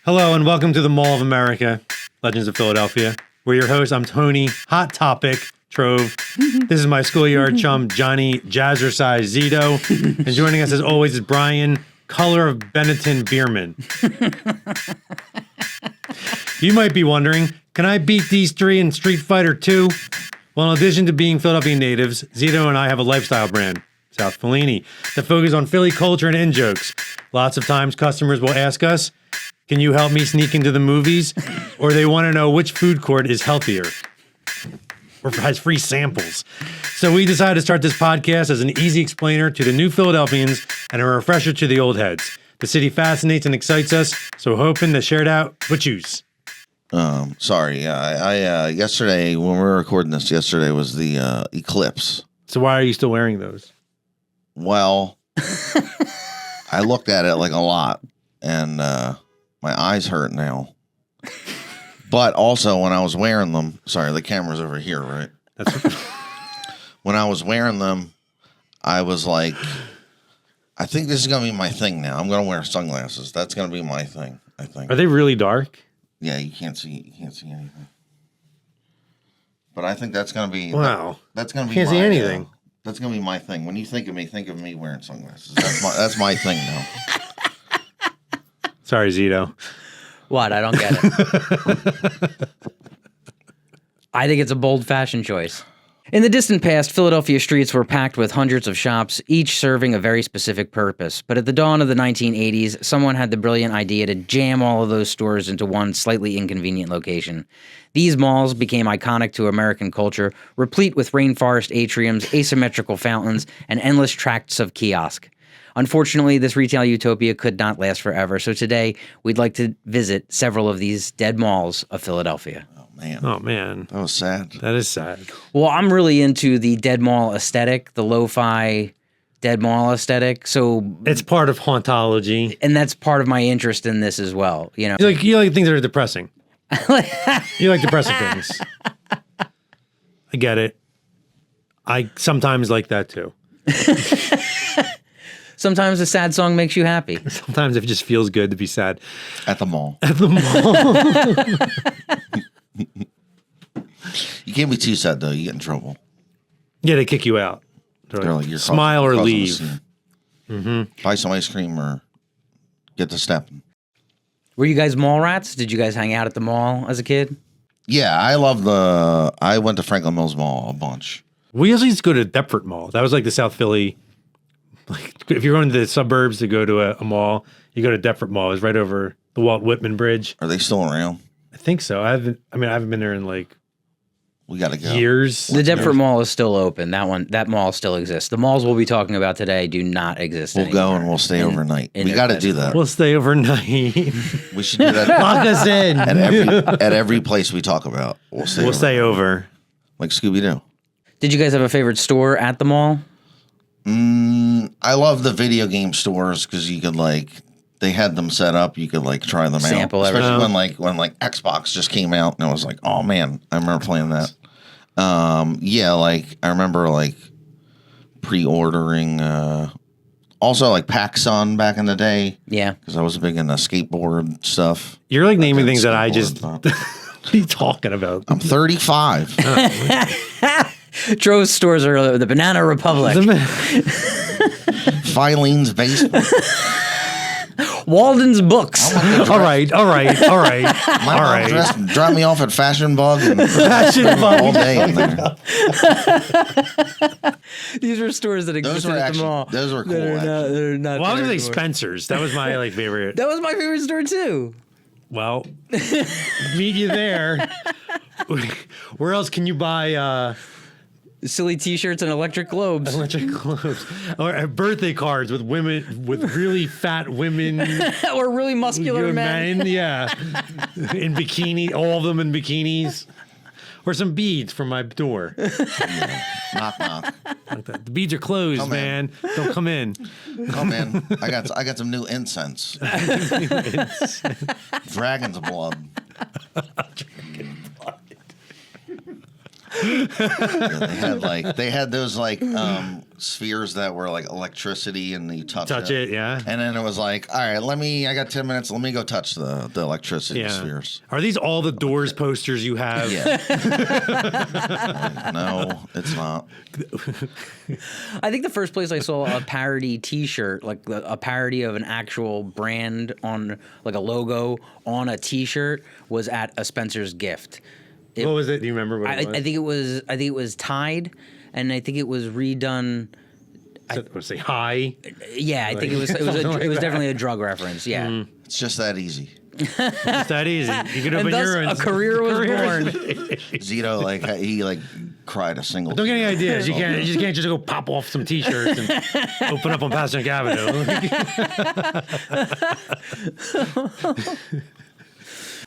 Hello and welcome to the Mall of America, Legends of Philadelphia. We're your hosts. I'm Tony, Hot Topic, Trove. This is my schoolyard chum, Johnny, Jazzercise Zito. And joining us as always is Brian, Color of Benetton Bierman. You might be wondering, can I beat these three in Street Fighter 2? Well, in addition to being Philadelphia natives, Zito and I have a lifestyle brand, South Fellini, that focuses on Philly culture and in-jokes. Lots of times customers will ask us, can you help me sneak into the movies? Or they want to know which food court is healthier or has free samples. So we decided to start this podcast as an easy explainer to the new Philadelphians and a refresher to the old heads. The city fascinates and excites us, so hoping to share it out with yous. Sorry. I yesterday, when we were recording this, yesterday was the eclipse. So why are you still wearing those? Well, I looked at it like a lot, and my eyes hurt now. But also, when I was wearing them, sorry, the camera's over here, right? When I was wearing them, I was like, I think this is going to be my thing now. I'm going to wear sunglasses. That's going to be my thing, I think. Are they really dark? Yeah, you can't see anything. But I think that's going to be... Wow. That's going to be Can't see anything. That's going to be my thing. When you think of me wearing sunglasses. That's my thing now. Sorry, Zito. What? I don't get it. I think it's a bold fashion choice. In the distant past, Philadelphia streets were packed with hundreds of shops, each serving a very specific purpose. But at the dawn of the 1980s, someone had the brilliant idea to jam all of those stores into one slightly inconvenient location. These malls became iconic to American culture, replete with rainforest atriums, asymmetrical fountains, and endless tracts of kiosk. Unfortunately, this retail utopia could not last forever, so today we'd like to visit several of these dead malls of Philadelphia. Oh, man. That was sad. That is sad. Well, I'm really into the dead mall aesthetic, the lo-fi dead mall aesthetic, so... It's part of hauntology. And that's part of my interest in this as well, you know? You like things that are depressing. You like depressing things. I get it. I sometimes like that, too. Sometimes a sad song makes you happy. Sometimes it just feels good to be sad. At the mall. At the mall. You can't be too sad, though. You get in trouble. Yeah, they kick you out. They're like, you're smile or causing leave. Buy some ice cream or get to stepping. Were you guys mall rats? Did you guys hang out at the mall as a kid? Yeah, I went to Franklin Mills Mall a bunch. We usually used to go to Deptford Mall. That was like the South Philly. Like, if you're going to the suburbs to go to a mall, you go to Deptford Mall. It's right over the Walt Whitman Bridge. Are they still around? I think so. I haven't been there in like we gotta go. years. The Deptford Mall is still open. That mall still exists. The malls we'll be talking about today do not exist anymore. We'll go and we'll stay overnight. We got to do that. We'll stay overnight. We should do that. Lock us in. At every place we talk about, we'll stay over. Like Scooby-Doo. Did you guys have a favorite store at the mall? I love the video game stores because you could they had them set up. You could try them Sample out, especially everything. when Xbox just came out, and I was like, oh man, I remember playing that. I remember pre-ordering. Also PacSun back in the day. Yeah, because I was big into skateboard stuff. You're naming things that I just. What are you talking about? I'm 35. Tro's stores are the Banana Republic. Filene's Basement. Walden's Books. All right. My mom dropped me off at Fashion Bug and all day in there. These were stores that existed at the mall. Those were cool. They're not. Well, I was going to say Spencer's. That was my favorite. That was my favorite store too. Well, meet you there. Where else can you buy silly T-shirts and electric globes? Electric globes, or birthday cards with women, with really fat women, or really muscular men. Yeah, in bikini, all of them in bikinis, or some beads from my door. Yeah. Knock knock. Like that. The beads are closed, man. Don't come in. Come in. I got some new incense. Dragon's blood. they had those spheres that were like electricity, and you touch it, yeah. And then it was like, all right, I got 10 minutes. Let me go touch the electricity spheres. Are these all the Doors posters you have? Yeah. No, it's not. I think the first place I saw a parody T-shirt, like a parody of an actual brand on like a logo on a T-shirt, was at a Spencer's Gift. What was it? Do you remember what it was? I think it was Tide, and I think it was redone. Say hi. Yeah, I think it was definitely a drug reference. Yeah, It's just that easy. It's that easy. You could open and thus your a career was born. Zito, he cried a single. Don't get any ideas. You can't just go pop off some T-shirts and open up on Pasternak Avenue.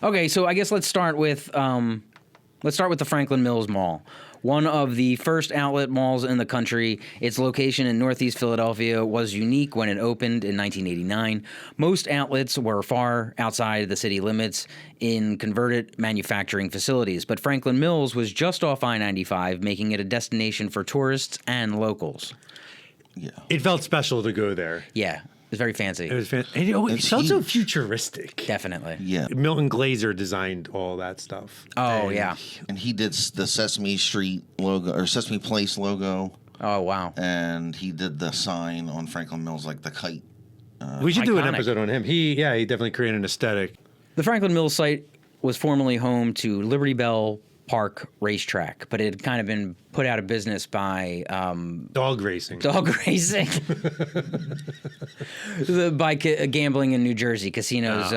Okay, so I guess let's start with the Franklin Mills Mall. One of the first outlet malls in the country, its location in Northeast Philadelphia was unique when it opened in 1989. Most outlets were far outside the city limits in converted manufacturing facilities, but Franklin Mills was just off I-95, making it a destination for tourists and locals. Yeah. It felt special to go there. Yeah. It was very fancy. It was fancy. It felt so futuristic. Definitely. Yeah. Milton Glaser designed all that stuff. Oh, yeah. And he did the Sesame Street logo, or Sesame Place logo. Oh, wow. And he did the sign on Franklin Mills, like the kite. We should do an Iconic. episode on him. He definitely created an aesthetic. The Franklin Mills site was formerly home to Liberty Bell Park Racetrack, but it had kind of been put out of business by Dog racing. by gambling in New Jersey, casinos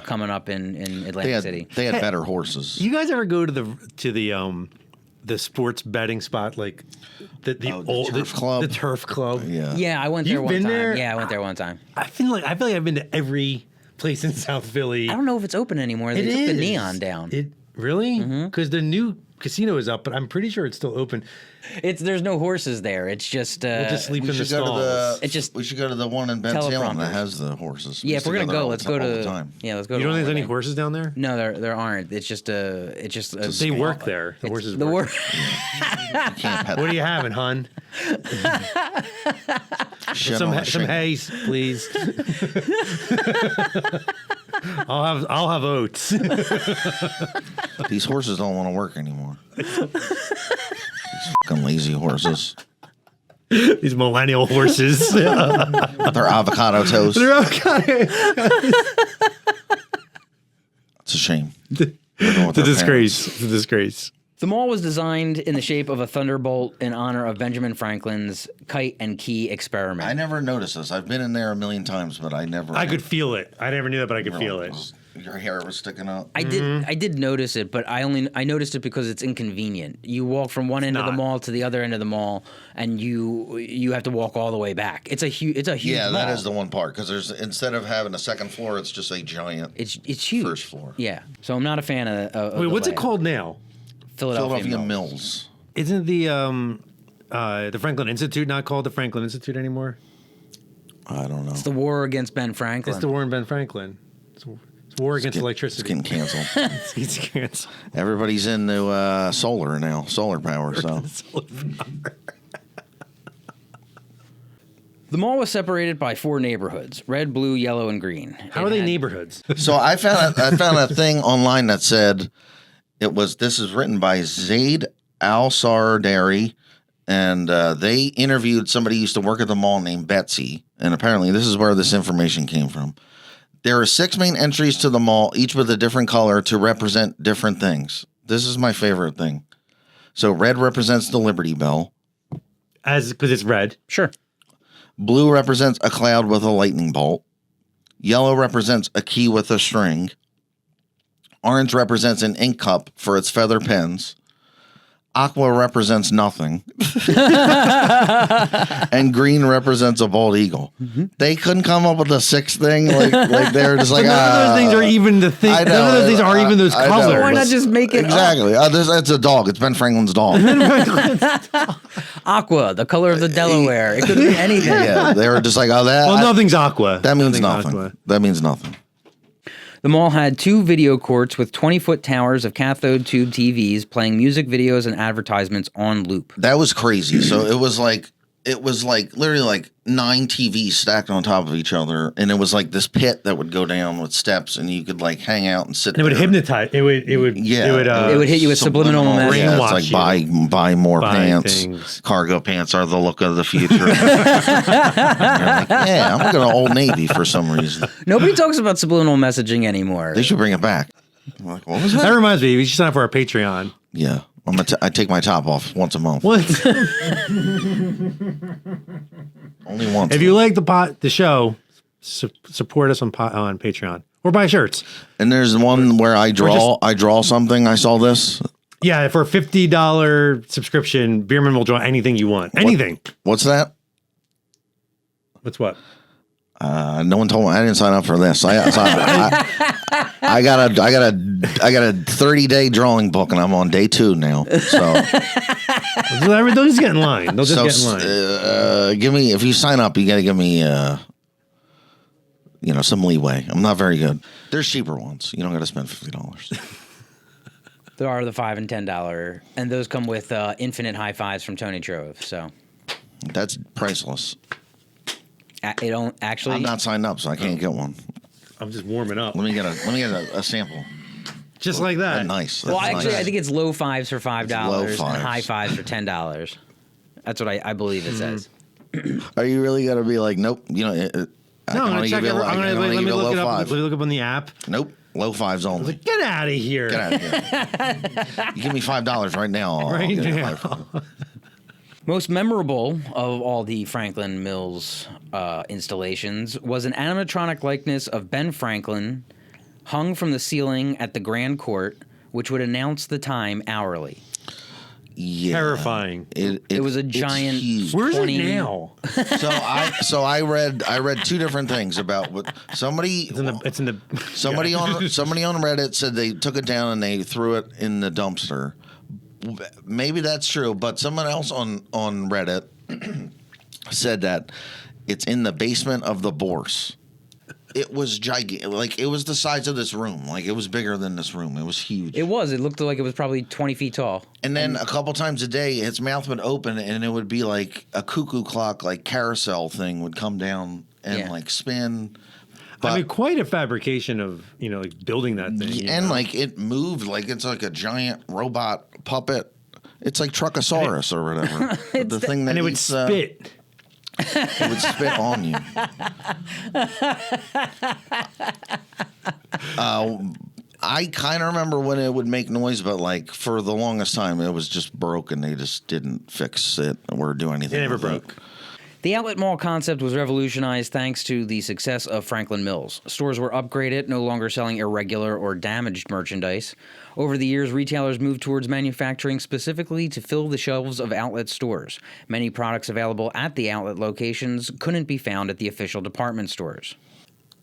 coming up in Atlantic City. They had better horses. You guys ever go to the sports betting spot, like the Turf Club? The Turf Club. Yeah. Yeah, I went there You've one been time. there? Yeah, I went there one time. I feel like I've been to every place in South Philly. I don't know if it's open anymore. They took the neon down. Really? Because the new casino is up, but I'm pretty sure it's still open. There's no horses there. It's just We'll just sleep in the We should go to the one in Ben Salem that teleprompters. has the horses. Yeah, if we're gonna go, let's go all the to. time. Yeah, let's go. You to don't think one there's any there. horses down there? No, there aren't. It's just a. They work there. The horses The work. You can't pet What are you having, hun? shit on a Some shingle. hay, please. I'll have oats. These horses don't want to work anymore. These fucking lazy horses. These millennial horses. Their avocado toast. It's a shame. It's a disgrace. It's a disgrace. The mall was designed in the shape of a thunderbolt in honor of Benjamin Franklin's kite and key experiment. I never noticed this. I've been in there a million times, but I never. I could feel it. I never knew that, but I could feel it. Your hair was sticking up. I did notice it, but I noticed it because it's inconvenient. You walk from one end of the not. mall to the other end of the mall, and you have to walk all the way back. It's a huge Yeah, mall. that is the one part because instead of having a second floor, it's just a giant. It's huge. First floor. Yeah, so I'm not a fan of Wait, the what's it layout. called now? Philadelphia Mills. Isn't the Franklin Institute not called the Franklin Institute anymore? I don't know. It's the war against Ben Franklin. It's the war in Ben Franklin. It's war against It's electricity. getting canceled. It's canceled. Everybody's into solar now, solar power. So The mall was separated by 4 neighborhoods: red, blue, yellow, and green. How are they neighborhoods? So I found a thing online that said this is written by Zaid Al-Sardari, and they interviewed somebody who used to work at the mall named Betsy, and apparently this is where this information came from. There are 6 main entries to the mall, each with a different color to represent different things. This is my favorite thing. So red represents the Liberty Bell. Because it's red. Sure. Blue represents a cloud with a lightning bolt. Yellow represents a key with a string. Orange represents an ink cup for its feather pens. Aqua represents nothing. And green represents a bald eagle. Mm-hmm. They couldn't come up with a 6th thing. Like they're just like, None of those things are even the thing. I know, None of those things are even those I know. colors. Why not just make it exactly. It's a dog. It's Ben Franklin's dog. aqua, the color of the Delaware? It could be anything. Yeah, they were just like, that. Well, nothing's aqua. That means Nothing's nothing. aqua. That means nothing. The mall had 2 video courts with 20-foot towers of cathode tube TVs playing music videos and advertisements on loop. That was crazy. So it was like literally like 9 TVs stacked on top of each other, and it was like this pit that would go down with steps, and you could like hang out and sit. It would hypnotize. It would hit you with subliminal messages. Yeah, brainwash it's like buy more pants. things. Cargo pants are the look of the future. You're like, yeah, I'm going to Old Navy for some reason. Nobody talks about subliminal messaging anymore. They should bring it back. I'm like, what was that? That reminds me, we should sign up for our Patreon. Yeah, I take my top off once a month. What? Only once. If you like the show, support us on Patreon or buy shirts. And there's one where I draw something. I saw this. Yeah, for a $50 subscription, Beerman will draw anything you want. Anything. What's that? What's what? No one told me. I didn't sign up for this. I got a 30-day drawing book, and I'm on day 2 now. So They'll just get in line. They'll just get in line. Give me, if you sign up, you got to give me some leeway. I'm not very good. There's cheaper ones. You don't got to spend $50. There are the $5 and $10, and those come with infinite high fives from Tony Trove. So that's priceless. it don't actually. I'm not signed up, so I can't get one. I'm just warming up. Let me get a sample. Just like that. That's nice. Well, That's actually, nice. I think it's low fives for $5 low and fives. high fives for $10. That's what I believe it says. Are you really gonna be like, nope? No, I'm gonna check it. Let me look it up. Let me look up on the app. Nope, low fives only. Get out of here. Get out of here. You give me $5 right now. I'll Right get it now. $5. Most memorable of all the Franklin Mills installations was an animatronic likeness of Ben Franklin hung from the ceiling at the Grand Court, which would announce the time hourly. Yeah. Terrifying. It was a giant. huge. Where's 20 it now? So I read 2 different things about what somebody It's in the. somebody on Reddit said they took it down and they threw it in the dumpster. Maybe that's true, but someone else on Reddit said that it's in the basement of the Bourse. It was gigantic. Like, it was the size of this room. Like, it was bigger than this room. It was huge. It was. It looked like it was probably 20 feet tall. And then a couple times a day, its mouth would open, and it would be like a cuckoo clock, like carousel thing would come down and like spin. I mean, quite a fabrication of like building that thing. And like it moved like it's like a giant robot puppet. It's like Truckosaurus or whatever. The thing that and it would eats, spit. It would spit on you. I kind of remember when it would make noise, but like for the longest time, it was just broken. They just didn't fix it or do anything. It never with broke. It. The outlet mall concept was revolutionized thanks to the success of Franklin Mills. Stores were upgraded, no longer selling irregular or damaged merchandise. Over the years, retailers moved towards manufacturing specifically to fill the shelves of outlet stores. Many products available at the outlet locations couldn't be found at the official department stores.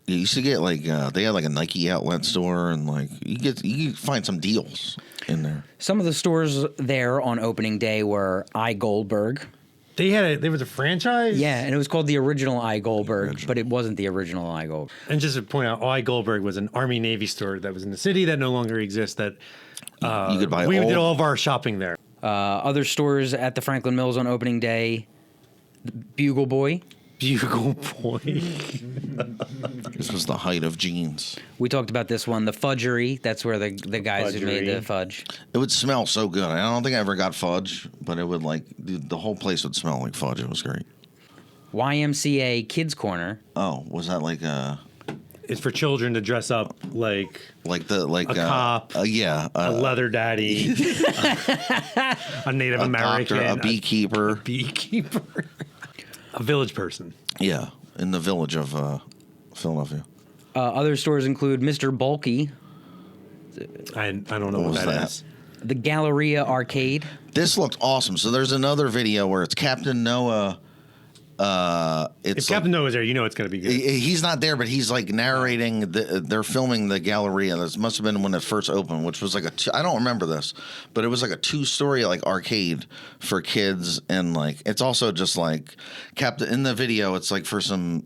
You used to get like they had like a Nike outlet store, and like you could find some deals in there. Some of the stores there on opening day were I. Goldberg. There was a franchise? Yeah, and it was called the original I. Goldberg, but it wasn't the original I. Goldberg. And just to point out, I. Goldberg was an Army-Navy store that was in the city that no longer exists. That you could buy. We did all of our shopping there. Other stores at the Franklin Mills on opening day, Bugle Boy. Bugle Boy. This was the height of jeans. We talked about this one, the Fudgery. That's where the guys who made the fudge. It would smell so good. I don't think I ever got fudge, but it would like the whole place would smell like fudge. It was great. YMCA Kids Corner. Oh, was that like a? It's for children to dress up like a cop, yeah, a leather daddy, a Native American, doctor, a beekeeper, a village person. Yeah, in the village of Philadelphia. Other stores include Mr. Bulky. I don't know what that is. The Galleria Arcade. This looked awesome. So there's another video where it's Captain Noah. If Captain Noah's there, you know it's going to be good. He's not there, but he's like narrating. They're filming the Galleria. This must have been when it first opened, which was like I don't remember this, but it was like a 2-story like arcade for kids, and like it's also just like Captain in the video. It's like for some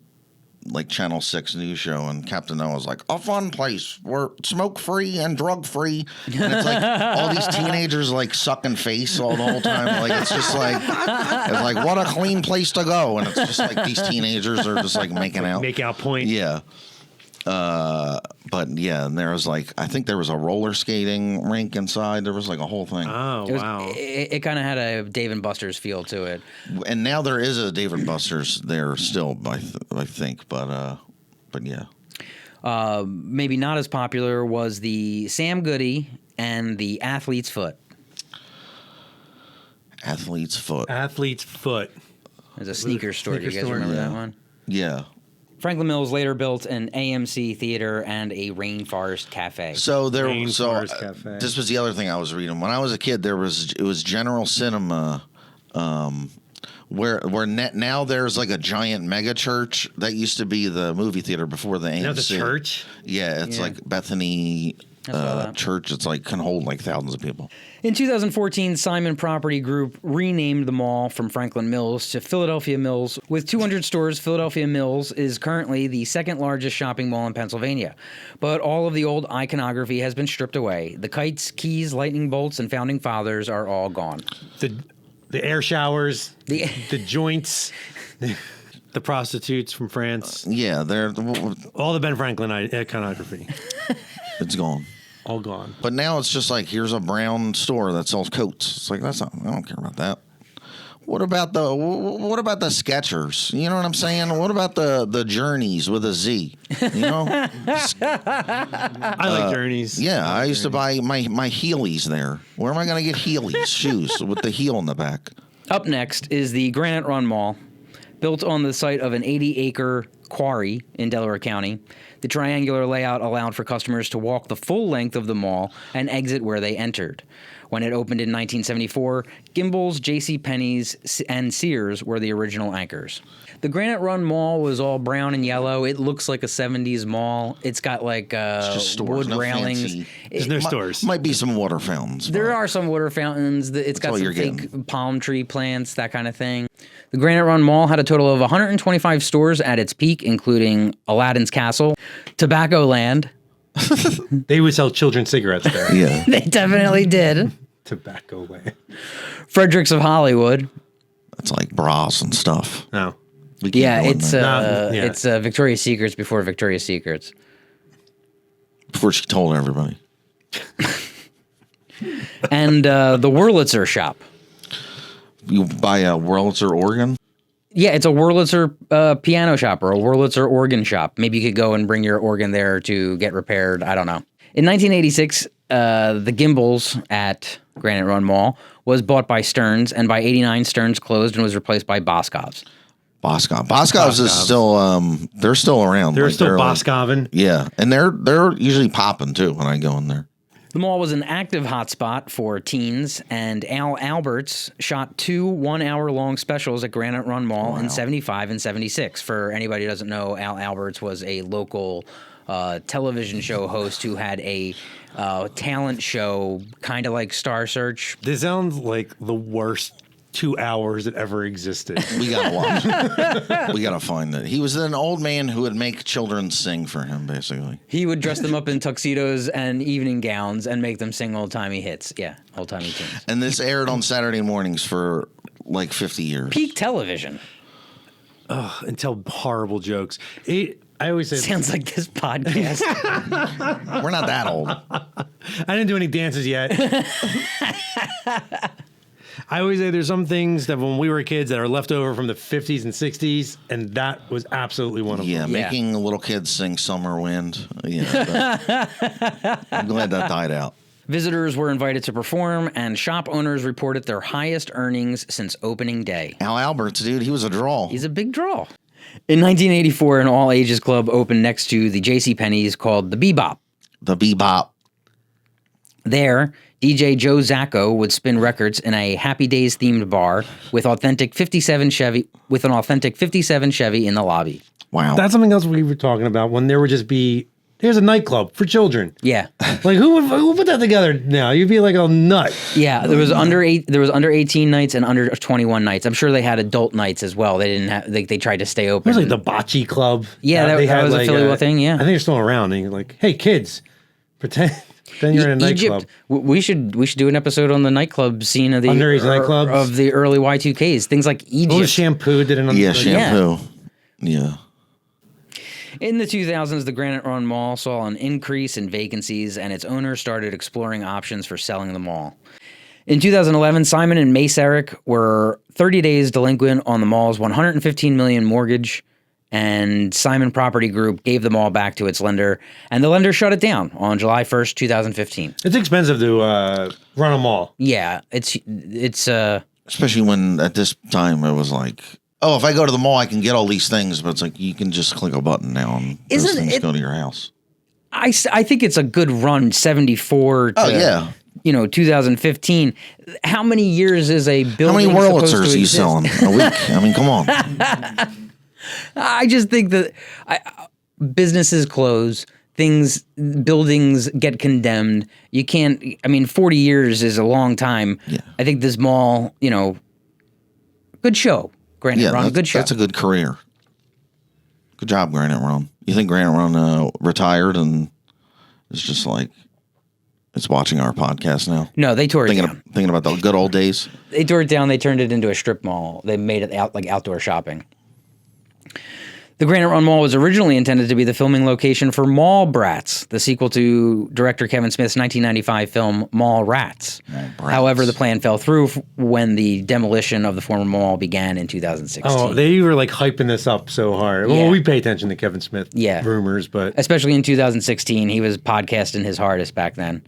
like Channel 6 news show, and Captain Noah's like, a fun place. We're smoke free and drug free. And it's like all these teenagers like sucking face all the whole time. Like it's just like what a clean place to go. And it's just like these teenagers are just like making out. Make out point. Yeah. But yeah, and there was like, I think there was a roller skating rink inside. There was like a whole thing. Oh, wow. It kind of had a Dave and Buster's feel to it. And now there is a Dave and Buster's there still, I think. But yeah. Maybe not as popular was the Sam Goody and the Athlete's Foot. Athlete's Foot. Athlete's Foot. There's a sneaker store. Do you guys remember that one? Yeah. Franklin Mills later built an AMC theater and a rainforest cafe. So Rainforest Cafe. This was the other thing I was reading. When I was a kid, it was General Cinema, where now there's like a giant mega church that used to be the movie theater before the AMC. Now the church? Yeah, it's like Bethany church. It's like can hold like thousands of people. In 2014, Simon Property Group renamed the mall from Franklin Mills to Philadelphia Mills. With 200 stores, Philadelphia Mills is currently the second largest shopping mall in Pennsylvania. But all of the old iconography has been stripped away. The kites, keys, lightning bolts, and founding fathers are all gone. The air showers, the joints, the prostitutes from France. Yeah, they're All the Ben Franklin iconography. it's gone. All gone. But now it's just like, here's a brown store that sells coats. It's like, I don't care about that. What about the Skechers? You know what I'm saying? What about the Journeys with a Z? You know? I like Journeys. Yeah, I used to buy my Heelys there. Where am I going to get Heelys shoes with the heel in the back? Up next is the Granite Run Mall, built on the site of an 80-acre quarry in Delaware County. The triangular layout allowed for customers to walk the full length of the mall and exit where they entered. When it opened in 1974, Gimbel's, JCPenney's, and Sears were the original anchors. The Granite Run Mall was all brown and yellow. It looks like a 70s mall. It's got like just stores, wood no railings. fancy. There's no stores. Might be some water fountains. There are some water fountains. It's got all some you're fake getting. palm tree plants, that kind of thing. The Granite Run Mall had a total of 125 stores at its peak, including Aladdin's Castle, Tobacco Land. They would sell children's cigarettes there. Yeah. They definitely did. Tobacco Land. Fredericks of Hollywood. It's like bras and stuff. No. We can't Yeah, go in it's there. it's Victoria's Secrets before Victoria's Secrets. Before she told everybody. And the Wurlitzer shop. You buy a Wurlitzer organ? Yeah, it's a Wurlitzer piano shop or a Wurlitzer organ shop. Maybe you could go and bring your organ there to get repaired. I don't know. In 1986, the Gimbels at Granite Run Mall was bought by Stearns, and by 89, Stearns closed and was replaced by Boscov's. Boscov's is still they're still around. They're still like, Boscovin. yeah, and they're usually popping too when I go in there. The mall was an active hotspot for teens, and Al Alberts shot 2 one-hour-long specials at Granite Run Mall in 75 and 76. For anybody who doesn't know, Al Alberts was a local television show host who had a talent show, kind of like Star Search. This sounds like the worst 2 hours that ever existed. We gotta watch it. We gotta find it. He was an old man who would make children sing for him, basically. He would dress them up in tuxedos and evening gowns and make them sing old-timey hits. Yeah, old-timey tunes. And this aired on Saturday mornings for like 50 years. Peak television. And tell horrible jokes. I always say Sounds like this podcast. We're not that old. I didn't do any dances yet. I always say there's some things that when we were kids that are left over from the 50s and 60s, and that was absolutely one of Yeah, them. making little kids sing Summer Wind. Yeah, I'm glad that died out. Visitors were invited to perform, and shop owners reported their highest earnings since opening day. Al Alberts, dude, he was a draw. He's a big draw. In 1984, an all-ages club opened next to the JCPenney's called the Bebop. The Bebop. There, DJ Joe Zacco would spin records in a Happy Days themed bar with an authentic 57 Chevy in the lobby. Wow. That's something else we were talking about when there would just be Here's a nightclub for children. Yeah. Like who put that together now? You'd be like a nut. Yeah, there was under 18 nights and under 21 nights. I'm sure they had adult nights as well. They didn't have they tried to stay It open. was like the bocce club. Yeah, that was a Philly thing, yeah. I think they're still around. And you're like, hey kids, pretend you're in a nightclub. We should do an episode on the nightclub scene of the Underage nightclubs? of the early Y2Ks. Things like Egypt. Oh, Shampoo did it. Yeah, Shampoo. Yeah. In the 2000s, the Granite Run Mall saw an increase in vacancies, and its owners started exploring options for selling the mall. In 2011, Simon and Mace Eric were 30 days delinquent on the mall's $115 million mortgage, and Simon Property Group gave the mall back to its lender, and the lender shut it down on July 1st, 2015. It's expensive to run a mall. Yeah, it's Especially when at this time it was like, oh, if I go to the mall, I can get all these things, but it's like you can just click a button now and those things go to your house. I think it's a good run, 74 to, Oh, yeah. 2015. How many years is a building How many supposed to Wurlitzers are you exist? selling a week? I mean, come on. I just think that businesses close, buildings get condemned. You can't, 40 years is a long time. Yeah. I think this mall, good show. Granite Run, good show. That's a good career. Good job, Granite Run. You think Granite Run retired and is just like, it's watching our podcast now? No, they tore it down. Thinking about the good old days? They tore it down. They turned it into a strip mall. They made it like outdoor shopping. The Granite Run Mall was originally intended to be the filming location for Mall Brats, the sequel to director Kevin Smith's 1995 film Mall Rats. However, the plan fell through when the demolition of the former mall began in 2016. Oh, they were like hyping this up so hard. Yeah. Well, we pay attention to Kevin Smith rumors, but especially in 2016, he was podcasting his hardest back then,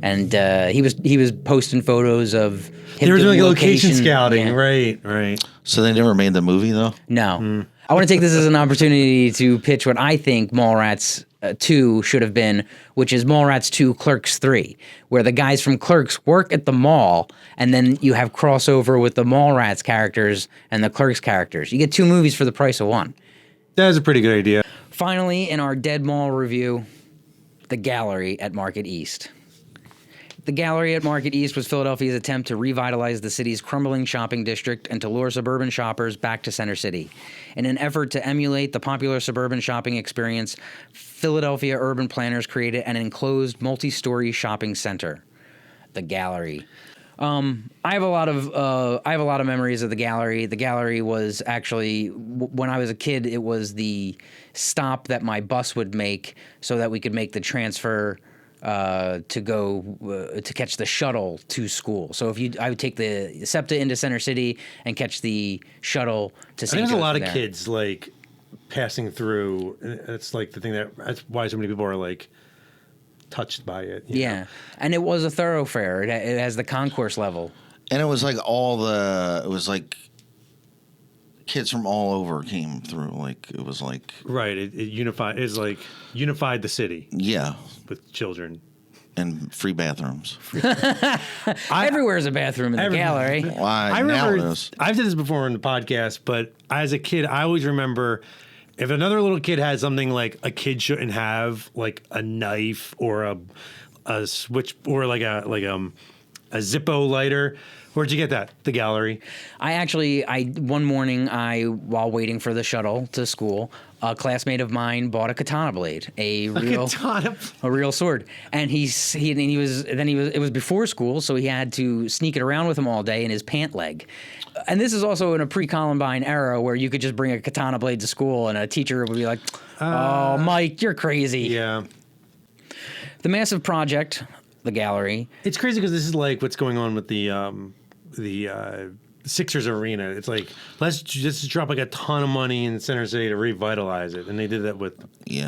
and he was posting photos of him. they were doing location location scouting, yeah. Right. So they never made the movie, though? No. I want to take this as an opportunity to pitch what I think Mallrats 2 should have been, which is Mallrats 2 Clerks 3, where the guys from Clerks work at the mall, and then you have crossover with the Mallrats characters and the Clerks characters. You get 2 movies for the price of 1. That's a pretty good idea. Finally, in our Dead Mall review, the Gallery at Market East. The Gallery at Market East was Philadelphia's attempt to revitalize the city's crumbling shopping district and to lure suburban shoppers back to Center City. In an effort to emulate the popular suburban shopping experience, Philadelphia urban planners created an enclosed multi-story shopping center, the Gallery. I have a lot of memories of the Gallery. The Gallery was actually, when I was a kid, it was the stop that my bus would make so that we could make the transfer to go to catch the shuttle to school. So I would take the SEPTA into Center City and catch the shuttle to St. I think there's a lot of there. kids like passing through. It's like the thing that's why so many people are like touched by it. You know? And it was a thoroughfare. It has the concourse level. And it was like it was like kids from all over came through. Like, it was like. Right. It unified the city. Yeah. With children. And free bathrooms. Everywhere is a bathroom in the Gallery. Why? I remember, now it is. I've said this before on the podcast, but as a kid, I always remember if another little kid had something like a kid shouldn't have, like a knife or a switch or like a Zippo lighter. Where'd you get that? The Gallery. One morning, while waiting for the shuttle to school, a classmate of mine bought a katana blade, a real sword, and it was before school, so he had to sneak it around with him all day in his pant leg. And this is also in a pre-Columbine era where you could just bring a katana blade to school and a teacher would be like, "Oh, Mike, you're crazy." Yeah. The massive project, the Gallery. It's crazy because this is like what's going on with the Sixers arena. It's like let's just drop like a ton of money in Center City to revitalize it, and they did that with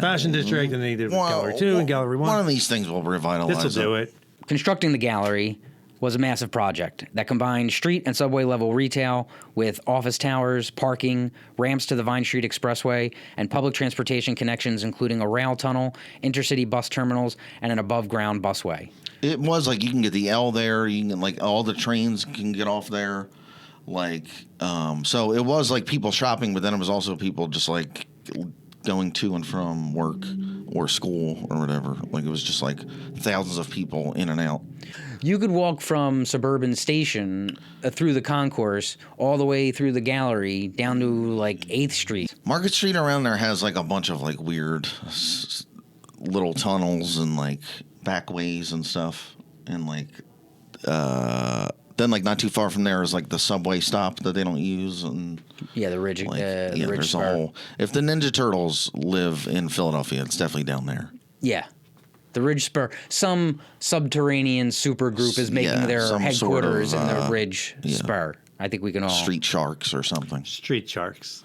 Fashion District, and they did with Gallery 2 and Gallery 1. One of these things will revitalize. This will do it. Constructing the Gallery was a massive project that combined street and subway level retail with office towers, parking, ramps to the Vine Street Expressway, and public transportation connections, including a rail tunnel, intercity bus terminals, and an above-ground busway. It was like you can get the L there. You can like all the trains can get off there. Like, so it was like people shopping, but then it was also people just like going to and from work or school or whatever. Like, it was just like thousands of people in and out. You could walk from Suburban Station through the concourse all the way through the gallery down to like 8th Street. Market Street around there has like a bunch of like weird little tunnels and like back ways and stuff. And like, then like not too far from there is like the subway stop that they don't use. And Yeah, the Ridge, like, the Ridge there's Spur. a whole. If the Ninja Turtles live in Philadelphia, it's definitely down there. Yeah. The Ridge Spur. Some subterranean super group is making Yeah, their some headquarters sort of, in the Ridge yeah. Spur. I think we can all. Street Sharks or something. Street Sharks.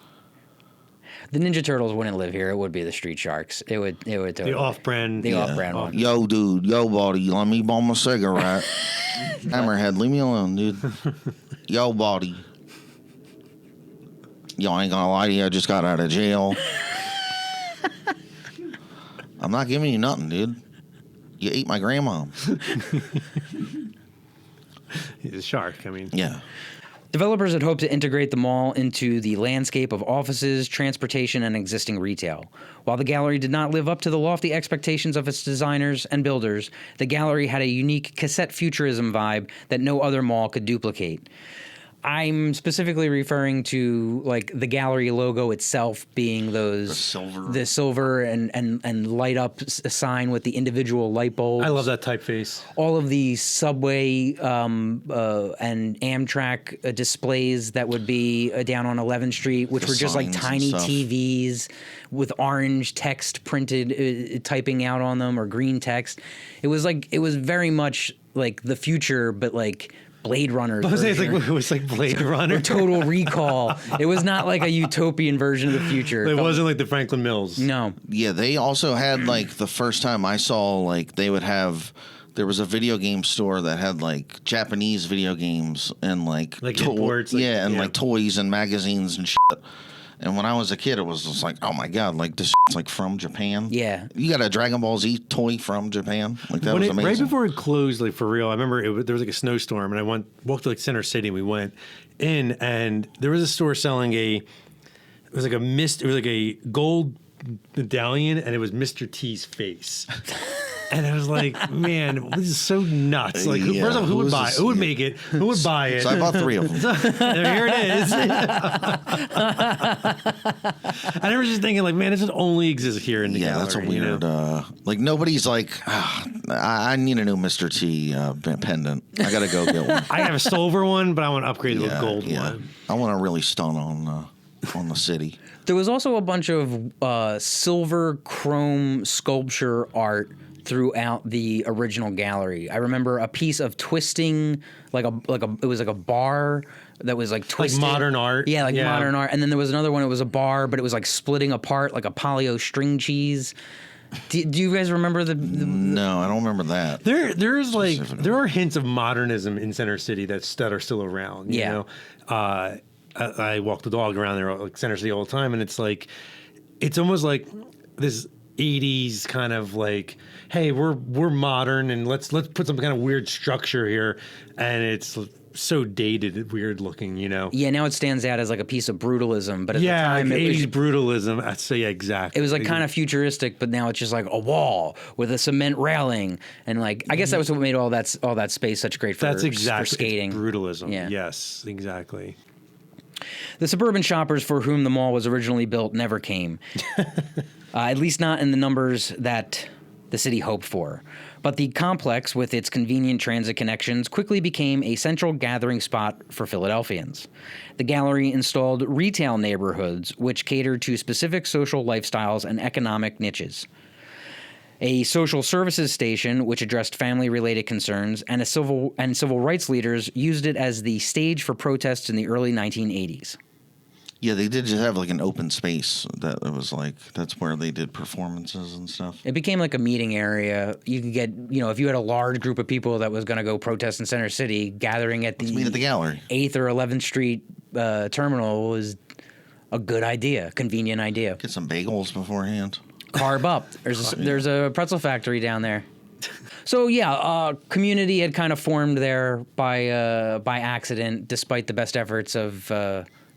The Ninja Turtles wouldn't live here. It would be the Street Sharks. It would. The off-brand. The off-brand one. Yo, dude, yo, buddy, let me bum a cigarette. Hammerhead, leave me alone, dude. Yo, buddy. Yo, I ain't gonna lie to you, I just got out of jail. I'm not giving you nothing, dude. You ate my grandma. He's a shark. I mean, Yeah. Developers had hoped to integrate the mall into the landscape of offices, transportation, and existing retail. While the gallery did not live up to the lofty expectations of its designers and builders, the gallery had a unique cassette futurism vibe that no other mall could duplicate. I'm specifically referring to like the gallery logo itself being those The silver. and light up sign with the individual light bulbs. I love that typeface. All of the subway and Amtrak displays that would be down on 11th Street, which The were just like signs and tiny stuff. TVs with orange text printed, typing out on them, or green text. It was very much like the future, but like Blade Runner. I was saying, it was like Blade Runner. Total Recall. It was not like a utopian version of the future. It wasn't like the Franklin Mills. No. Yeah, they also had like the first time I saw like they would have. There was a video game store that had like Japanese video games and like imports, like, and yeah. like toys and magazines and shit. And when I was a kid, it was just like, oh my god, like this is like from Japan. Yeah. You got a Dragon Ball Z toy from Japan? Like that was amazing. Right before it closed, like for real, I remember there was like a snowstorm, and I walked to like Center City, and we went in, and there was a store selling it was like a gold medallion, and it was Mr. T's face. And I was like, man, this is so nuts. Like, Yeah, first of all, who would buy it? Who would make it? Who would buy it? So I bought 3 of them. Here it is. I was just thinking, like, man, this would only exist here in the gallery. That's a weird. You know? Like nobody's like, I need a new Mr. T pendant. I gotta go get one. I have a silver one, but I want to upgrade to a gold one. I want to really stun on the city. There was also a bunch of silver chrome sculpture art throughout the original gallery. I remember a piece of twisting, it was like a bar that was like twisted. Like modern art. Yeah, modern art. And then there was another one, it was a bar, but it was like splitting apart like a polio string cheese. Do you guys remember the No, I don't remember that. There's like there are hints of modernism in Center City that are still around. You know? I walk the dog around there, like Center City, all the time, and it's like it's almost like this 80s kind of like, hey, we're modern, and let's put some kind of weird structure here, and it's so dated, weird looking, you know. Yeah, now it stands out as like a piece of brutalism, but at the time like it 80s was brutalism. I'd say exactly. It was like kind of futuristic, but now it's just like a wall with a cement railing, and like I guess that was what made all that space such great for for skating. It's brutalism. Yeah. Yes, exactly. The suburban shoppers for whom the mall was originally built never came, at least not in the numbers that the city hoped for. But the complex, with its convenient transit connections, quickly became a central gathering spot for Philadelphians. The gallery installed retail neighborhoods, which catered to specific social lifestyles and economic niches. A social services station, which addressed family-related concerns, and civil rights leaders used it as the stage for protests in the early 1980s. Yeah, they did just have like an open space that it was like that's where they did performances and stuff. It became like a meeting area. You could get, if you had a large group of people that was going to go protest in Center City, gathering at Let's meet at the gallery. 8th or 11th Street terminal was a good idea, convenient idea. Get some bagels beforehand. Carb up. There's a pretzel factory down there. So yeah, community had kind of formed there by accident, despite the best efforts of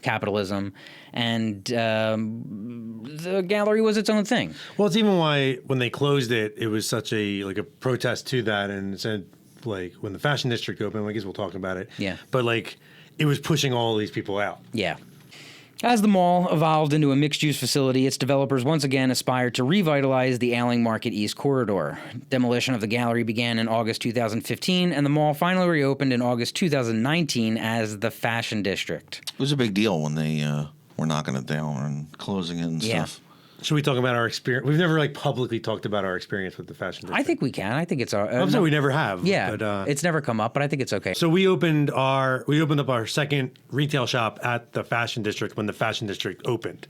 capitalism, and the gallery was its own thing. Well, it's even why when they closed it, it was such a protest to that, and it said like when the fashion district opened. I guess we'll talk about it. Yeah. But like it was pushing all these people out. Yeah. As the mall evolved into a mixed-use facility, its developers once again aspired to revitalize the ailing Market East corridor. Demolition of the gallery began in August 2015, and the mall finally reopened in August 2019 as the Fashion District. It was a big deal when they were knocking it down and closing it and Yeah. stuff. Should we talk about our experience? We've never publicly talked about our experience with the fashion district. I think we can. I think it's our. I'm sorry, we never have. Yeah, but, it's never come up, but I think it's okay. so we opened up our second retail shop at the fashion district when the fashion district opened,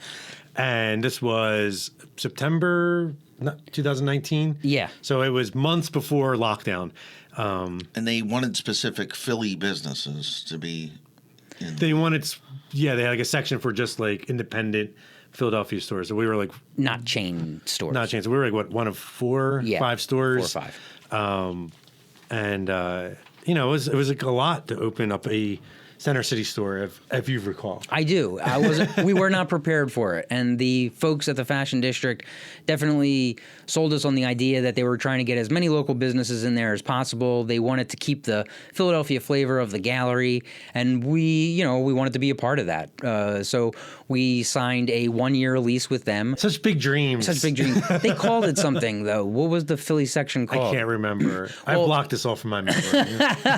and this was September 2019. Yeah. So it was months before lockdown. And they wanted specific Philly businesses to be in. They wanted, they had a section for just independent Philadelphia stores. So we were Not chain stores. not chains. So we were one of five stores. 4 or 5. And it was a lot to open up a Center City store, if you recall. I do. We were not prepared for it, and the folks at the Fashion District definitely sold us on the idea that they were trying to get as many local businesses in there as possible. They wanted to keep the Philadelphia flavor of the gallery, and we wanted to be a part of that. So we signed a 1-year lease with them. Such big dreams. Such big dreams. They called it something though. What was the Philly section I called? can't remember. I blocked this off from my memory.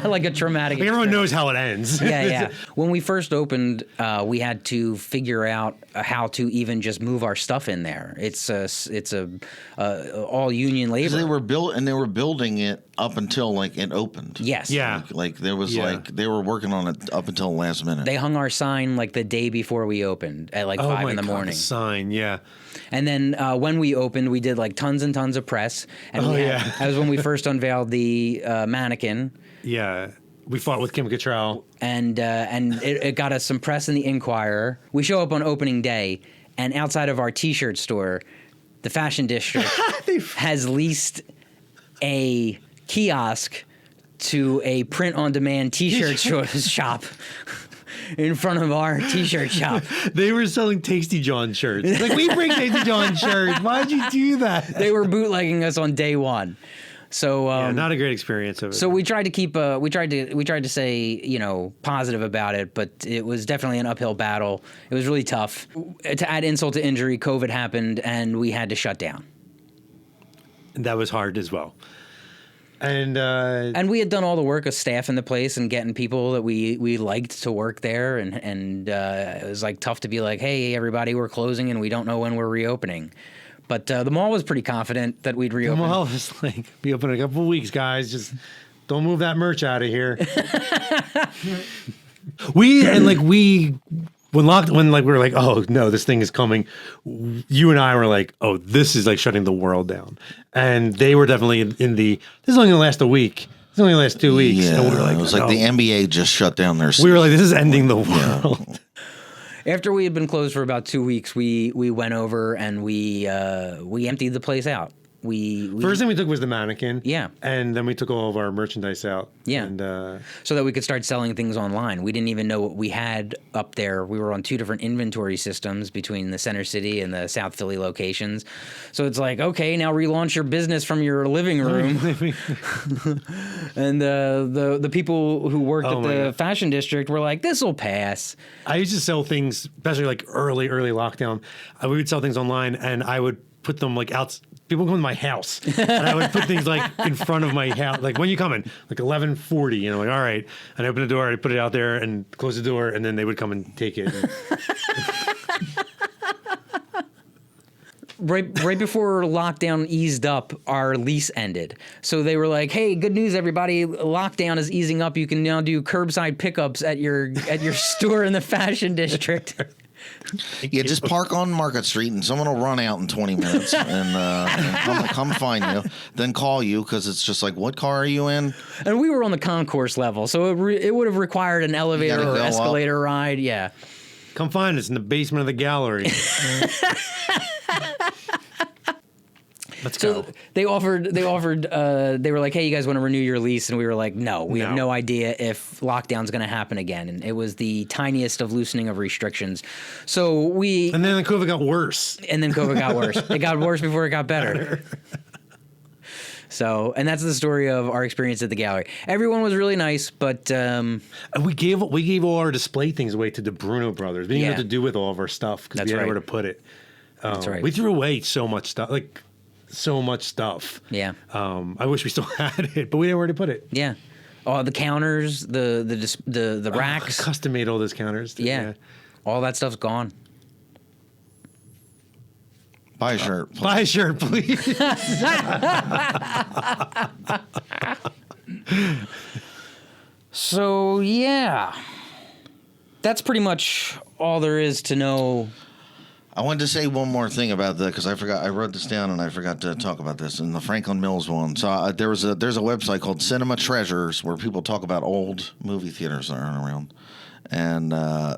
Like a traumatic. Everyone knows how it ends. Yeah. When we first opened, we had to figure out how to even just move our stuff in there. It's a all union labor. They were building it up until it opened. Yes. Yeah. There was they were working on it up until the last minute. They hung our sign the day before we opened at 5 in the morning. The sign, yeah. And then when we opened, we did tons and tons of press. And that was when we first unveiled the mannequin. Yeah. We fought with Kim Cattrall. And it got us some press in the Inquirer. We show up on opening day, and outside of our T-shirt store, the Fashion District has leased a kiosk to a print-on-demand T-shirt shop in front of our T-shirt shop. They were selling Tasty John shirts. We bring Tasty John shirts. Why'd you do that? They were bootlegging us on day one. So not a great experience of it. So we tried to keep we tried to say positive about it, but it was definitely an uphill battle. It was really tough. To add insult to injury, COVID happened and we had to shut down. And that was hard as well. And we had done all the work of staff in the place and getting people that we liked to work there, and it was tough to be hey everybody, we're closing and we don't know when we're reopening. But the mall was pretty confident that we'd reopen. The mall was be open in a couple of weeks, guys. Just don't move that merch out of here. When we were oh no, this thing is coming. You and I were oh, this is shutting the world down. And they were definitely in the. This is only gonna last a week. It's only gonna last 2 weeks. Yeah, and we were it was no. the NBA just shut down their season. We were this is ending the world. After we had been closed for about 2 weeks, we went over and we emptied the place out. First thing we took was the mannequin. Yeah. And then we took all of our merchandise out. Yeah. And so that we could start selling things online. We didn't even know what we had up there. We were on 2 different inventory systems between the Center City and the South Philly locations. So it's okay, now relaunch your business from your living room. And the people who worked at the Fashion District were this will pass. I used to sell things, especially early lockdown. We would sell things online, and I would put them out. People come to my house, and I would put things in front of my house. When you coming? 11:40. All right. And I open the door, I put it out there, and close the door, and then they would come and take it. Right before lockdown eased up, our lease ended. So they were hey, good news, everybody! Lockdown is easing up. You can now do curbside pickups at your store in the Fashion District. Yeah, just park on Market Street and someone will run out in 20 minutes and come find you, then call you because it's just what car are you in? And we were on the concourse level, so it would have required an elevator or escalator ride. Yeah. Come find us in the basement of the gallery. Let's So go. they offered, they were like, hey, you guys want to renew your lease? And we were like, no, we have no idea if lockdown's going to happen again. And it was the tiniest of loosening of restrictions. So And then the COVID got worse. And then COVID got worse. It got worse before it got better. So, and that's the story of our experience at the gallery. Everyone was really nice, but And we gave all our display things away to the Bruno brothers. We didn't know what to do with all of our stuff because we didn't know where to put it. That's right. We threw away so much stuff, so much stuff. Yeah. I wish we still had it, but we didn't know where to put it. Yeah. Oh, the counters, the racks. Custom made all those counters. Yeah. All that stuff's gone. Buy a shirt. Please. Buy a shirt, please. So, yeah. That's pretty much all there is to know. I wanted to say one more thing about that because I forgot. I wrote this down and I forgot to talk about this in the Franklin Mills one. So there's a website called Cinema Treasures where people talk about old movie theaters that aren't around. And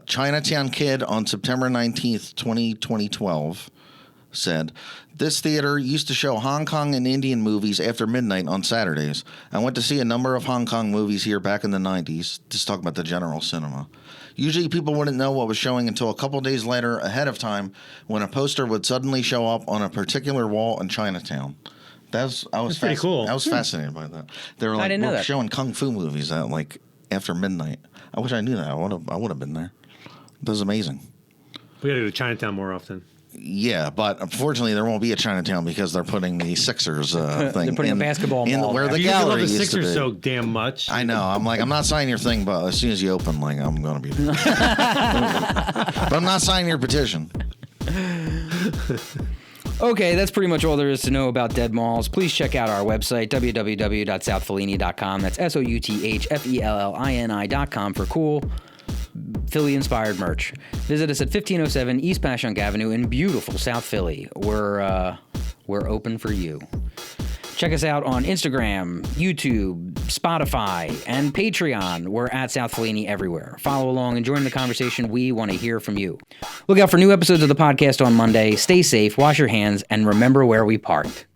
Chinatown Kid on September 19th, 2012 said, this theater used to show Hong Kong and Indian movies after midnight on Saturdays. I went to see a number of Hong Kong movies here back in the 90s. Just talk about the general cinema. Usually people wouldn't know what was showing until a couple days later ahead of time when a poster would suddenly show up on a particular wall in Chinatown. That's pretty cool. I was fascinated by that. They were like, didn't know that. showing kung fu movies at after midnight. I wish I knew that. I would have been there. That was amazing. We got to go to Chinatown more often. Yeah, but unfortunately there won't be a Chinatown because they're putting the Sixers thing. They're putting a basketball mall where there. the You love gallery the used to Sixers be. so damn much. I know. I'm not signing your thing, but as soon as you open, I'm going to be there. But I'm not signing your petition. Okay, that's pretty much all there is to know about dead malls. Please check out our website, www.southfellini.com. That's SOUTHFELLINI.com for cool Philly-inspired merch. Visit us at 1507 East Passyunk Avenue in beautiful South Philly. We're open for you. Check us out on Instagram, YouTube, Spotify, and Patreon. We're at South Fellini everywhere. Follow along and join the conversation. We want to hear from you. Look out for new episodes of the podcast on Monday. Stay safe, wash your hands, and remember where we parked.